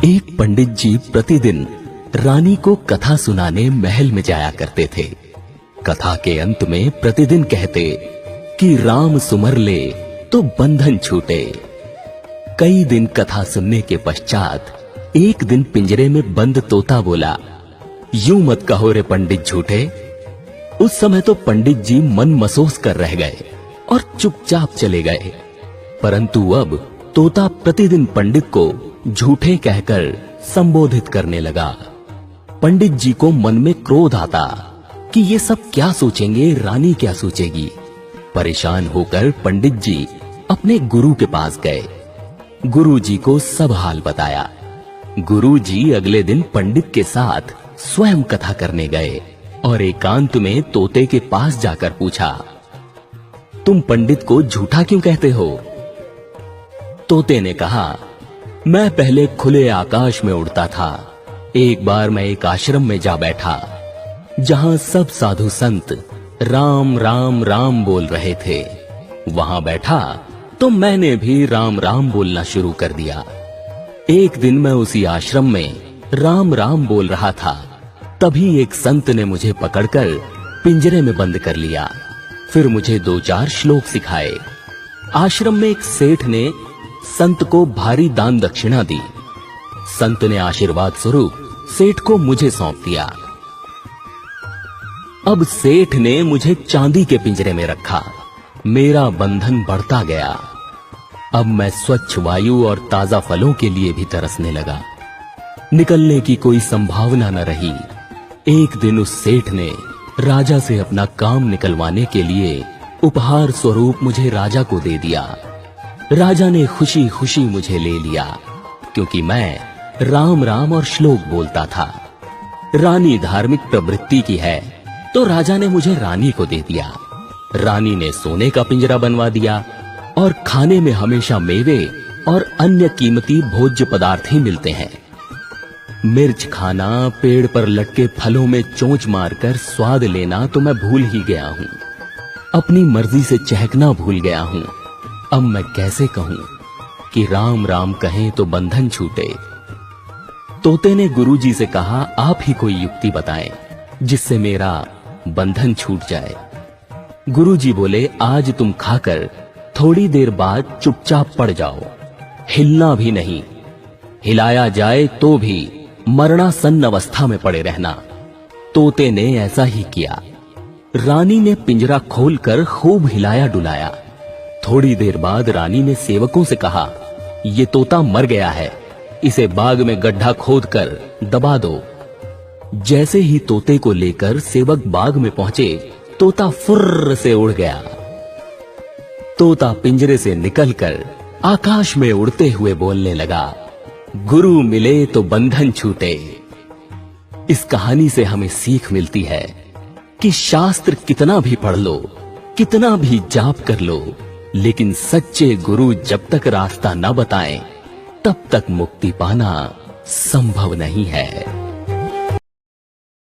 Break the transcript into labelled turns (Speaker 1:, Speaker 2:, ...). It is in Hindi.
Speaker 1: एक पंडित जी प्रतिदिन रानी को कथा सुनाने महल में जाया करते थे। कथा के अंत में प्रतिदिन कहते कि राम सुमर ले तो बंधन छूटे। कई दिन कथा सुनने के पश्चात एक दिन पिंजरे में बंद तोता बोला, यूं मत कहो रे पंडित झूठे। उस समय तो पंडित जी मन मसोस कर रह गए और चुपचाप चले गए। परंतु अब तोता प्रतिदिन पंडित को झूठे कहकर संबोधित करने लगा। पंडित जी को मन में क्रोध आता कि ये सब क्या सोचेंगे, रानी क्या सोचेगी। परेशान होकर पंडित जी अपने गुरु के पास गए। गुरु जी को सब हाल बताया। गुरु जी अगले दिन पंडित के साथ स्वयं कथा करने गए और एकांत में तोते के पास जाकर पूछा, तुम पंडित को झूठा क्यों कहते हो? तोते ने कहा, मैं पहले खुले आकाश में उड़ता था। एक बार मैं एक आश्रम में जा बैठा जहां सब साधु संत राम राम राम बोल रहे थे। वहां बैठा तो मैंने भी राम राम बोलना शुरू कर दिया। एक दिन मैं उसी आश्रम में राम राम बोल रहा था, तभी एक संत ने मुझे पकड़कर पिंजरे में बंद कर लिया। फिर मुझे 2-4 श्लोक सिखाए। आश्रम में एक सेठ ने संत को भारी दान दक्षिणा दी। संत ने आशीर्वाद स्वरूप सेठ को मुझे सौंप दिया। अब सेठ ने मुझे चांदी के पिंजरे में रखा। मेरा बंधन बढ़ता गया। अब मैं स्वच्छ वायु और ताजा फलों के लिए भी तरसने लगा। निकलने की कोई संभावना न रही। एक दिन उस सेठ ने राजा से अपना काम निकलवाने के लिए उपहार स्वरूप मुझे राजा को दे दिया। राजा ने खुशी खुशी मुझे ले लिया, क्योंकि मैं राम राम और श्लोक बोलता था। रानी धार्मिक प्रवृत्ति की है, तो राजा ने मुझे रानी को दे दिया। रानी ने सोने का पिंजरा बनवा दिया और खाने में हमेशा मेवे और अन्य कीमती भोज्य पदार्थ ही मिलते हैं। मिर्च खाना, पेड़ पर लटके फलों में चोंच मारकर स्वाद लेना तो मैं भूल ही गया हूँ। अपनी मर्जी से चहकना भूल गया हूँ। अब मैं कैसे कहूं कि राम राम कहें तो बंधन छूटे। तोते ने गुरुजी से कहा, आप ही कोई युक्ति बताएं जिससे मेरा बंधन छूट जाए। गुरुजी बोले, आज तुम खाकर थोड़ी देर बाद चुपचाप पड़ जाओ, हिलना भी नहीं। हिलाया जाए तो भी मरणासन्न अवस्था में पड़े रहना। तोते ने ऐसा ही किया। रानी ने पिंजरा खोलकर खूब हिलाया डुलाया। थोड़ी देर बाद रानी ने सेवकों से कहा, ये तोता मर गया है, इसे बाग में गड्ढा खोदकर दबा दो। जैसे ही तोते को लेकर सेवक बाग में पहुंचे, तोता फुर्र से उड़ गया। तोता पिंजरे से निकलकर आकाश में उड़ते हुए बोलने लगा, गुरु मिले तो बंधन छूटे। इस कहानी से हमें सीख मिलती है कि शास्त्र कितना भी पढ़ लो, कितना भी जाप कर लो, लेकिन सच्चे गुरु जब तक रास्ता न बताएं, तब तक मुक्ति पाना संभव नहीं है।